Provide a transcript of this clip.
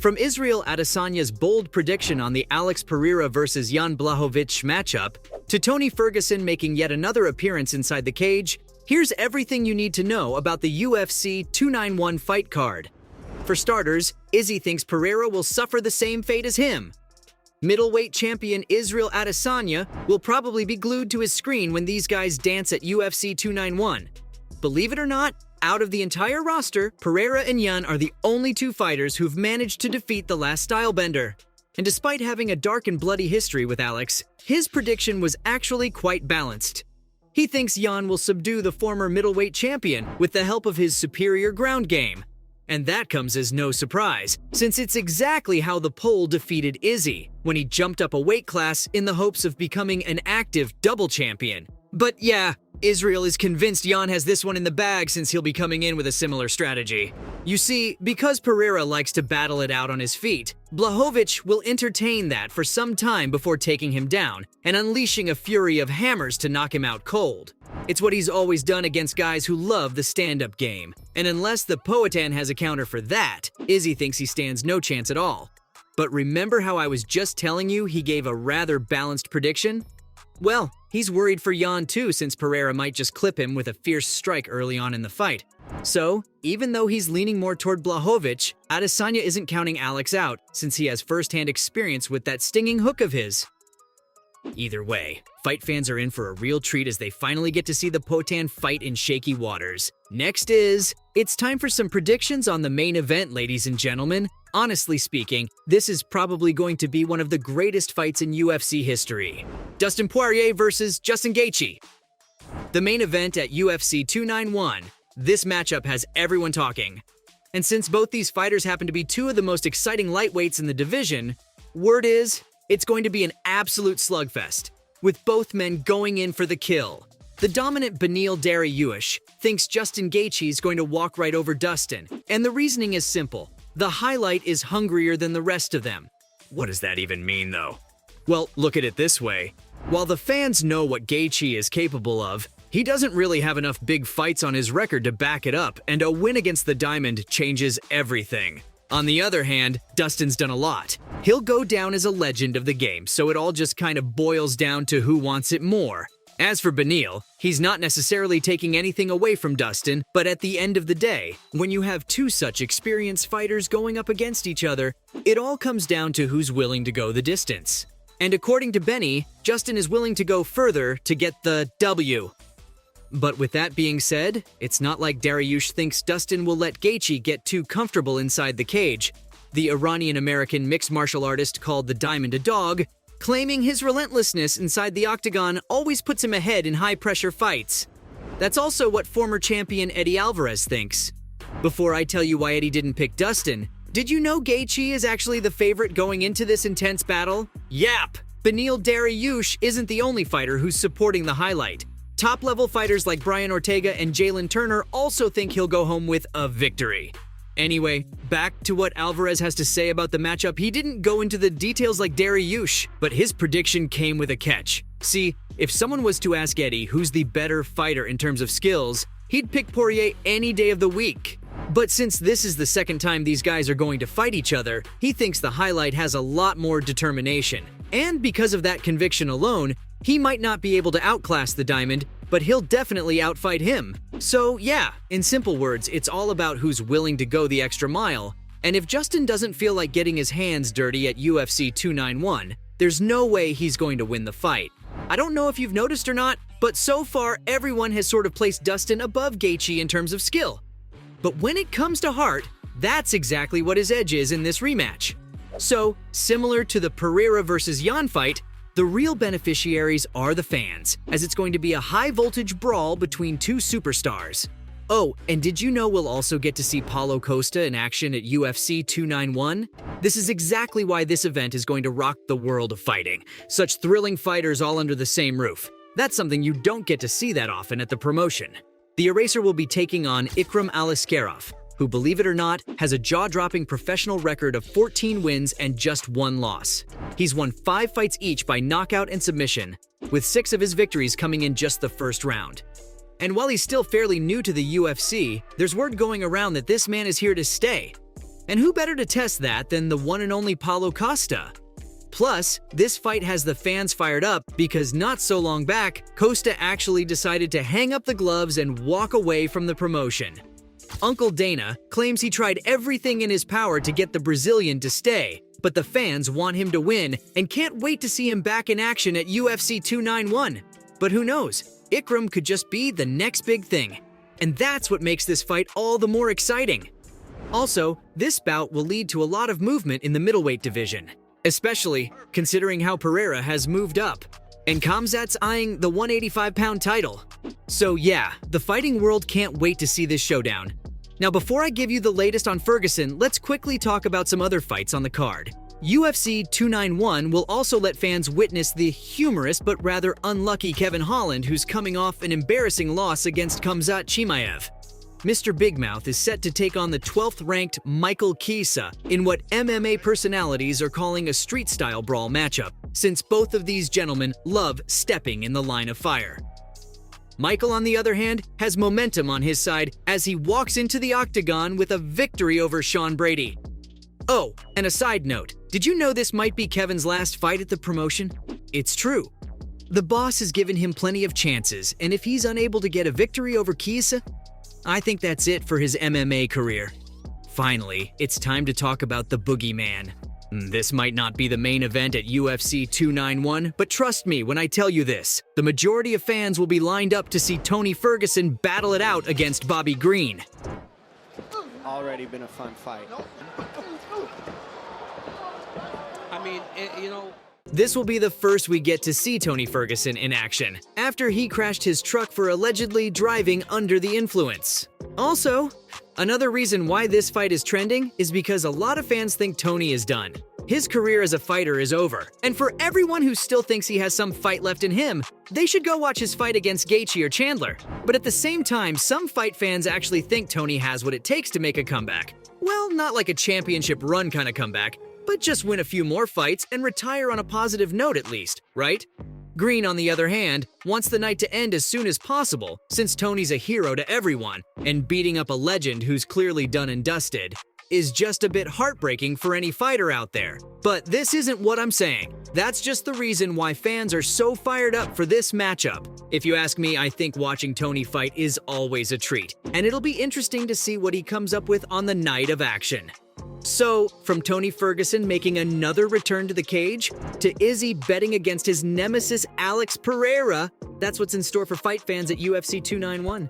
From Israel Adesanya's bold prediction on the Alex Pereira vs. Jan Blachowicz matchup, to Tony Ferguson making yet another appearance inside the cage, here's everything you need to know about the UFC 291 fight card. For starters, Izzy thinks Pereira will suffer the same fate as him. Middleweight champion Israel Adesanya will probably be glued to his screen when these guys dance at UFC 291. Believe it or not, out of the entire roster, Pereira and Jan are the only two fighters who've managed to defeat the last stylebender. And despite having a dark and bloody history with Alex, his prediction was actually quite balanced. He thinks Jan will subdue the former middleweight champion with the help of his superior ground game. And that comes as no surprise, since it's exactly how the Pole defeated Izzy when he jumped up a weight class in the hopes of becoming an active double champion. But yeah, Israel is convinced Jan has this one in the bag since he'll be coming in with a similar strategy. You see, because Pereira likes to battle it out on his feet, Blachowicz will entertain that for some time before taking him down and unleashing a fury of hammers to knock him out cold. It's what he's always done against guys who love the stand-up game, and unless the Poatan has a counter for that, Izzy thinks he stands no chance at all. But remember how I was just telling you he gave a rather balanced prediction? Well, he's worried for Jan too, since Pereira might just clip him with a fierce strike early on in the fight. So, even though he's leaning more toward Blachowicz, Adesanya isn't counting Alex out, since he has first-hand experience with that stinging hook of his. Either way, fight fans are in for a real treat as they finally get to see the Poatan fight in shaky waters. Next it's time for some predictions on the main event, ladies and gentlemen. Honestly speaking, this is probably going to be one of the greatest fights in UFC history. Dustin Poirier versus Justin Gaethje. The main event at UFC 291. This matchup has everyone talking. And since both these fighters happen to be two of the most exciting lightweights in the division, word is, it's going to be an absolute slugfest, with both men going in for the kill. The dominant Beneil Dariush thinks Justin Gaethje is going to walk right over Dustin, and the reasoning is simple. The highlight is hungrier than the rest of them. What does that even mean, though? Well, look at it this way. While the fans know what Gaethje is capable of, he doesn't really have enough big fights on his record to back it up, and a win against the Diamond changes everything. On the other hand, Dustin's done a lot. He'll go down as a legend of the game, so it all just kind of boils down to who wants it more. As for Beneil, he's not necessarily taking anything away from Dustin, but at the end of the day, when you have two such experienced fighters going up against each other, it all comes down to who's willing to go the distance. And according to Benny, Justin is willing to go further to get the W. But with that being said, it's not like Dariush thinks Dustin will let Gaethje get too comfortable inside the cage. The Iranian-American mixed martial artist called the Diamond a dog, claiming his relentlessness inside the octagon always puts him ahead in high-pressure fights. That's also what former champion Eddie Alvarez thinks. Before I tell you why Eddie didn't pick Dustin, did you know Gaethje is actually the favorite going into this intense battle? Yap! Beneil Dariush isn't the only fighter who's supporting the highlight. Top-level fighters like Brian Ortega and Jalen Turner also think he'll go home with a victory. Anyway, back to what Alvarez has to say about the matchup. He didn't go into the details like Dariush, but his prediction came with a catch. See, if someone was to ask Eddie who's the better fighter in terms of skills, he'd pick Poirier any day of the week. But since this is the second time these guys are going to fight each other, he thinks the highlight has a lot more determination. And because of that conviction alone, he might not be able to outclass the Diamond, but he'll definitely outfight him. So yeah, in simple words, it's all about who's willing to go the extra mile. And if Justin doesn't feel like getting his hands dirty at UFC 291, there's no way he's going to win the fight. I don't know if you've noticed or not, but so far everyone has sort of placed Dustin above Gaethje in terms of skill. But when it comes to heart, that's exactly what his edge is in this rematch. So, similar to the Pereira versus Jan fight, the real beneficiaries are the fans, as it's going to be a high-voltage brawl between two superstars. Oh, and did you know we'll also get to see Paulo Costa in action at UFC 291? This is exactly why this event is going to rock the world of fighting. Such thrilling fighters all under the same roof. That's something you don't get to see that often at the promotion. The Eraser will be taking on Ikram Aliskerov, who, believe it or not, has a jaw-dropping professional record of 14 wins and just 1 loss. He's won 5 fights each by knockout and submission, with 6 of his victories coming in just the first round. And while he's still fairly new to the UFC, there's word going around that this man is here to stay. And who better to test that than the one and only Paulo Costa? Plus, this fight has the fans fired up because not so long back, Costa actually decided to hang up the gloves and walk away from the promotion. Uncle Dana claims he tried everything in his power to get the Brazilian to stay, but the fans want him to win and can't wait to see him back in action at UFC 291. But who knows? Ikram could just be the next big thing. And that's what makes this fight all the more exciting. Also, this bout will lead to a lot of movement in the middleweight division, especially considering how Pereira has moved up, and Khamzat's eyeing the 185-pound title. So yeah, the fighting world can't wait to see this showdown. Now before I give you the latest on Ferguson, let's quickly talk about some other fights on the card. UFC 291 will also let fans witness the humorous but rather unlucky Kevin Holland, who's coming off an embarrassing loss against Khamzat Chimaev. Mr. Big Mouth is set to take on the 12th-ranked Michael Chiesa in what MMA personalities are calling a street-style brawl matchup, since both of these gentlemen love stepping in the line of fire. Michael, on the other hand, has momentum on his side as he walks into the octagon with a victory over Sean Brady. Oh, and a side note, did you know this might be Kevin's last fight at the promotion? It's true. The boss has given him plenty of chances, and if he's unable to get a victory over Chiesa, I think that's it for his MMA career. Finally, it's time to talk about the Boogeyman. This might not be the main event at UFC 291, but trust me when I tell you this, the majority of fans will be lined up to see Tony Ferguson battle it out against Bobby Green. Already been a fun fight. I mean, This will be the first we get to see Tony Ferguson in action, after he crashed his truck for allegedly driving under the influence. Also, another reason why this fight is trending is because a lot of fans think Tony is done. His career as a fighter is over, and for everyone who still thinks he has some fight left in him, they should go watch his fight against Gaethje or Chandler. But at the same time, some fight fans actually think Tony has what it takes to make a comeback. Well, not like a championship run kind of comeback, but just win a few more fights and retire on a positive note at least, right? Green, on the other hand, wants the night to end as soon as possible, since Tony's a hero to everyone, and beating up a legend who's clearly done and dusted is just a bit heartbreaking for any fighter out there. But this isn't what I'm saying. That's just the reason why fans are so fired up for this matchup. If you ask me, I think watching Tony fight is always a treat, and it'll be interesting to see what he comes up with on the night of action. So, from Tony Ferguson making another return to the cage, to Izzy betting against his nemesis Alex Pereira, that's what's in store for fight fans at UFC 291.